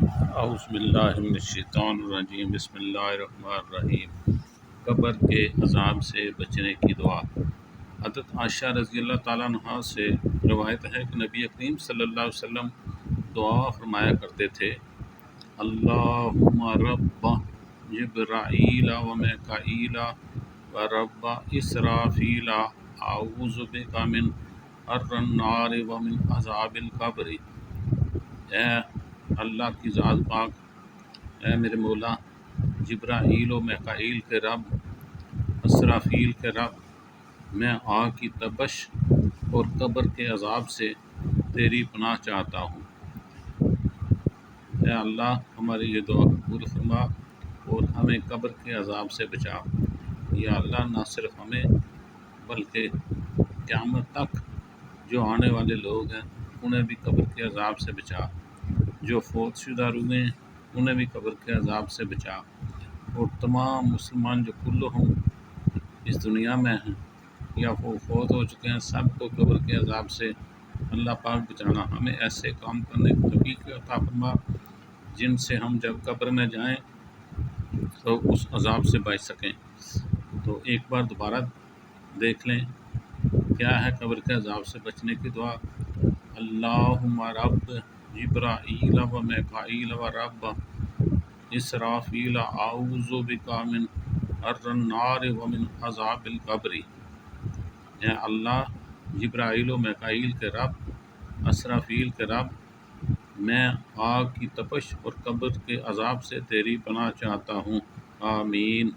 اعوذ باللہ من الشیطان الرجیم، بسم اللہ الرحمن الرحیم۔ قبر کے عذاب سے بچنے کی دعا۔ حضرت عائشہ رضی اللہ تعالیٰ عنہ سے روایت ہے کہ نبی کریم صلی اللہ علیہ وسلم دعا فرمایا کرتے تھے، اللہم رب جبرائیل و میکائیل و رب اسرافیل اعوذ بک من حر النار و من عذاب القبر۔ اے اللہ کی ذات پاک، اے میرے مولا، جبرائیل و میکائیل کے رب، اسرافیل کے رب، میں آگ کی تپش اور قبر کے عذاب سے تیری پناہ چاہتا ہوں۔ اے اللہ ہماری یہ دعا قبول فرما اور ہمیں قبر کے عذاب سے بچا۔ یا اللہ نہ صرف ہمیں بلکہ قیامت تک جو آنے والے لوگ ہیں انہیں بھی قبر کے عذاب سے بچا، جو فوت شدہ روحیں ہیں انہیں بھی قبر کے عذاب سے بچا، اور تمام مسلمان جو کلہم اس دنیا میں ہیں یا وہ فوت ہو چکے ہیں، سب کو قبر کے عذاب سے اللہ پاک بچانا۔ ہمیں ایسے کام کرنے کی توفیق عطا فرما جن سے ہم جب قبر میں جائیں تو اس عذاب سے بچ سکیں۔ تو ایک بار دوبارہ دیکھ لیں کیا ہے قبر کے عذاب سے بچنے کی دعا۔ اللہم رب جبرائیل و میکائیل و رب اسرافیل اعوذ بک من حر النار و من عذاب القبر۔ اے اللہ جبرائیل و میکائیل کے رب، اسرافیل کے رب، میں آگ کی تپش اور قبر کے عذاب سے تیری پناہ چاہتا ہوں۔ آمین۔